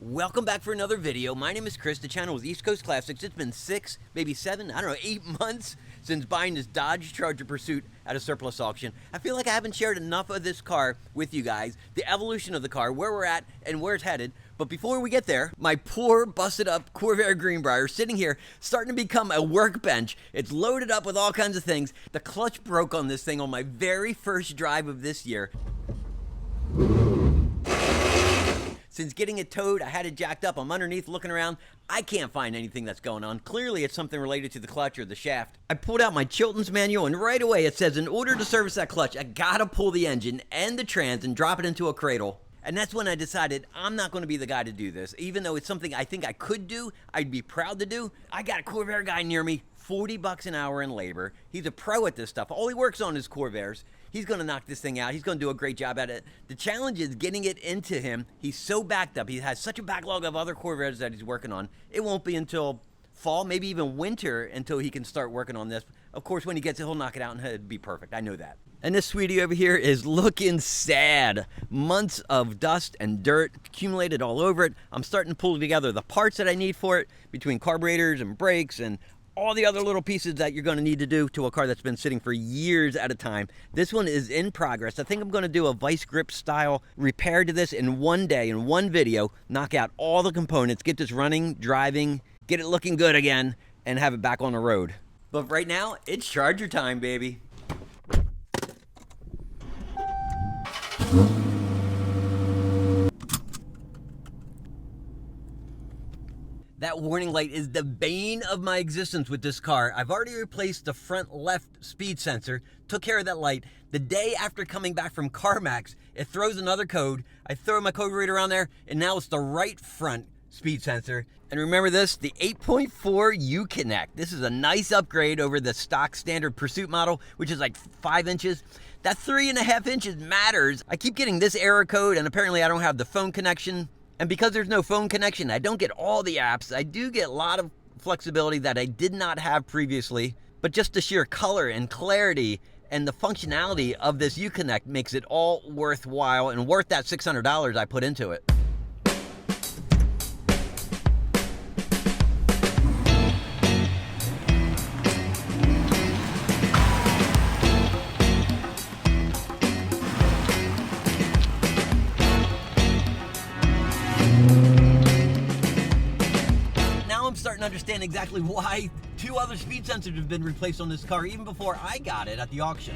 Welcome back for another video. My name is Chris. The channel is East Coast Classics. It's been 6, maybe 7, I don't know, 8 months since buying this Dodge Charger Pursuit at a surplus auction. I feel like I haven't shared enough of this car with you guys, the evolution of the car, where we're at, and where it's headed. But before we get there, my poor busted up Corvair Greenbrier sitting here starting to become a workbench. It's loaded up with all kinds of things. The clutch broke on this thing on my very first drive of this year. Since getting it towed, I had it jacked up. I'm underneath looking around. I can't find anything that's going on. Clearly, it's something related to the clutch or the shaft. I pulled out my Chilton's manual, and right away it says, in order to service that clutch, I gotta pull the engine and the trans and drop it into a cradle. And that's when I decided I'm not going to be the guy to do this. Even though it's something I think I could do, I'd be proud to do. I got a Corvair guy near me, $40 an hour in labor. He's a pro at this stuff. All he works on is Corvairs. He's going to knock this thing out. He's going to do a great job at it. The challenge is getting it into him. He's so backed up. He has such a backlog of other Corvairs that he's working on. It won't be until fall, maybe even winter, until he can start working on this. Of course, when he gets it, he'll knock it out and it'll be perfect. I know that. And this sweetie over here is looking sad. Months of dust and dirt accumulated all over it. I'm starting to pull together the parts that I need for it, between carburetors and brakes and all the other little pieces that you're going to need to do to a car that's been sitting for years at a time. This one is in progress. I think I'm going to do a vice grip style repair to this in one day, in one video, knock out all the components, get this running, driving, get it looking good again, and have it back on the road. But right now, it's Charger time, baby. That warning light is the bane of my existence with this car. I've already replaced the front left speed sensor, took care of that light. The day after coming back from CarMax, it throws another code. I throw my code reader on there, and now it's the right front speed sensor. And remember this, the 8.4 U-Connect. This is a nice upgrade over the stock standard Pursuit model, which is like 5 inches. That 3.5 inches matters. I keep getting this error code, and apparently I don't have the phone connection. And because there's no phone connection, I don't get all the apps. I do get a lot of flexibility that I did not have previously, but just the sheer color and clarity and the functionality of this U-Connect makes it all worthwhile and worth that $600 I put into it. Starting to understand exactly why 2 other speed sensors have been replaced on this car even before I got it at the auction.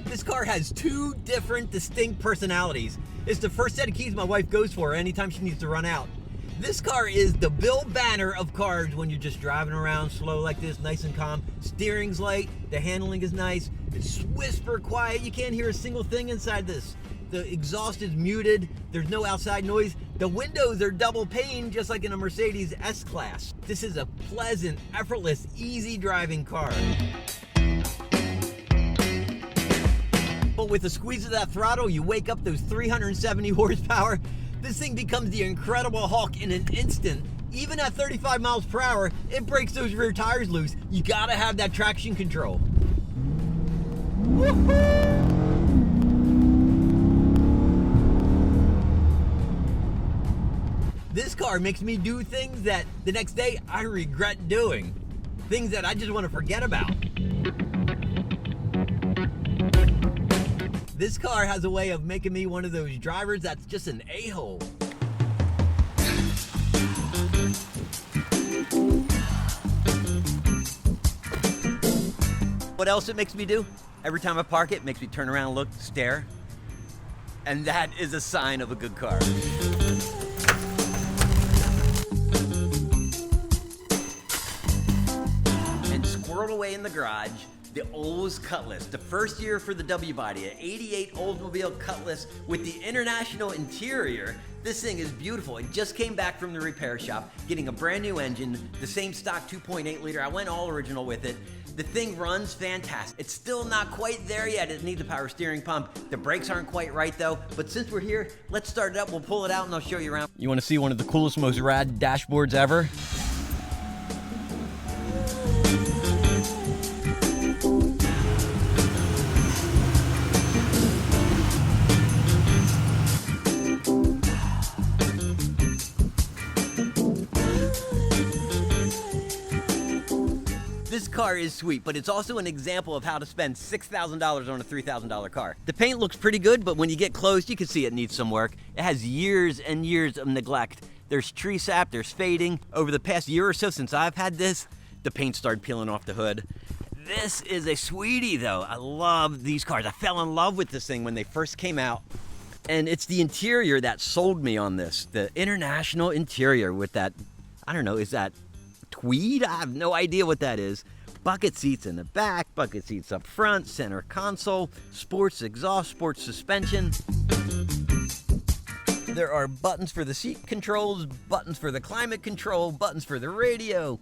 This car has 2 different distinct personalities. It's the first set of keys my wife goes for anytime she needs to run out. This car is the Bill Banner of cars when you're just driving around slow like this, nice and calm. Steering's light, the handling is nice, it's whisper quiet, you can't hear a single thing inside this. The exhaust is muted, there's no outside noise. The windows are double pane, just like in a Mercedes S-Class. This is a pleasant, effortless, easy driving car. But with the squeeze of that throttle, you wake up those 370 horsepower. This thing becomes the Incredible Hulk in an instant. Even at 35 miles per hour, it breaks those rear tires loose. You gotta have that traction control. Woohoo! This car makes me do things that the next day I regret doing. Things that I just want to forget about. This car has a way of making me one of those drivers that's just an a-hole. What else it makes me do? Every time I park it makes me turn around, look, stare. And that is a sign of a good car. Squirreled away in the garage, the Olds Cutlass, the first year for the W body, an 88 Oldsmobile Cutlass with the international interior. This thing is beautiful. It just came back from the repair shop, getting a brand new engine, the same stock 2.8 liter. I went all original with it. The thing runs fantastic. It's still not quite there yet. It needs a power steering pump. The brakes aren't quite right though. But since we're here, let's start it up. We'll pull it out and I'll show you around. You want to see one of the coolest, most rad dashboards ever? car is sweet, but it's also an example of how to spend $6,000 on a $3,000 car. The paint looks pretty good, but when you get close, you can see it needs some work. It has years and years of neglect. There's tree sap, there's fading. Over the past year or so since I've had this, the paint started peeling off the hood. This is a sweetie though. I love these cars. I fell in love with this thing when they first came out. And it's the interior that sold me on this. The international interior with that, I don't know, is that tweed? I have no idea what that is. Bucket seats in the back, bucket seats up front, center console, sports exhaust, sports suspension. There are buttons for the seat controls, buttons for the climate control, buttons for the radio,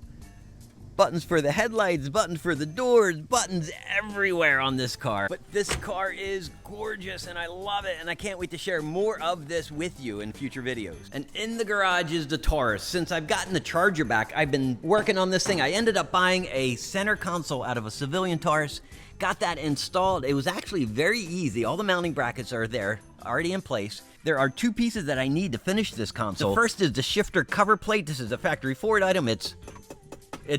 buttons for the headlights, buttons for the doors, buttons everywhere on this car. But this car is gorgeous and I love it, and I can't wait to share more of this with you in future videos. And in the garage is the Taurus. Since I've gotten the Charger back, I've been working on this thing. I ended up buying a center console out of a civilian Taurus, got that installed. It was actually very easy. All the mounting brackets are there, already in place. There are two pieces that I need to finish this console. The first is the shifter cover plate. This is a factory Ford item. It's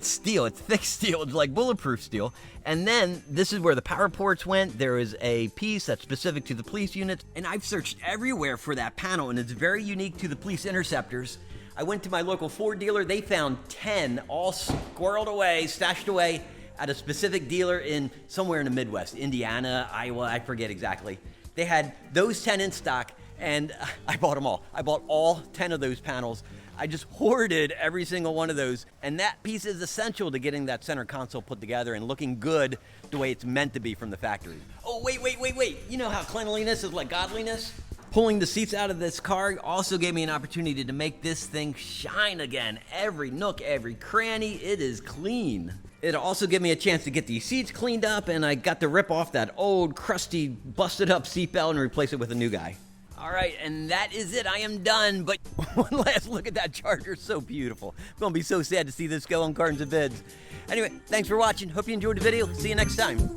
steel, it's thick steel, it's like bulletproof steel. And then this is where the power ports went. There is a piece that's specific to the police units, and I've searched everywhere for that panel, and it's very unique to the police interceptors. I went to my local Ford dealer. They found 10 all squirreled away, stashed away at a specific dealer in somewhere in the Midwest, Indiana, Iowa, I forget exactly. They had those 10 in stock, and I bought them all. I bought all 10 of those panels. I just hoarded every single one of those, and that piece is essential to getting that center console put together and looking good the way it's meant to be from the factory. Oh, wait. You know how cleanliness is like godliness? Pulling the seats out of this car also gave me an opportunity to make this thing shine again. Every nook, every cranny, it is clean. It also gave me a chance to get these seats cleaned up, and I got to rip off that old, crusty, busted up seatbelt and replace it with a new guy. All right, and that is it. I am done, but one last look at that Charger. So beautiful. I'm going to be so sad to see this go on Cartons and Bids. Anyway, thanks for watching. Hope you enjoyed the video. See you next time.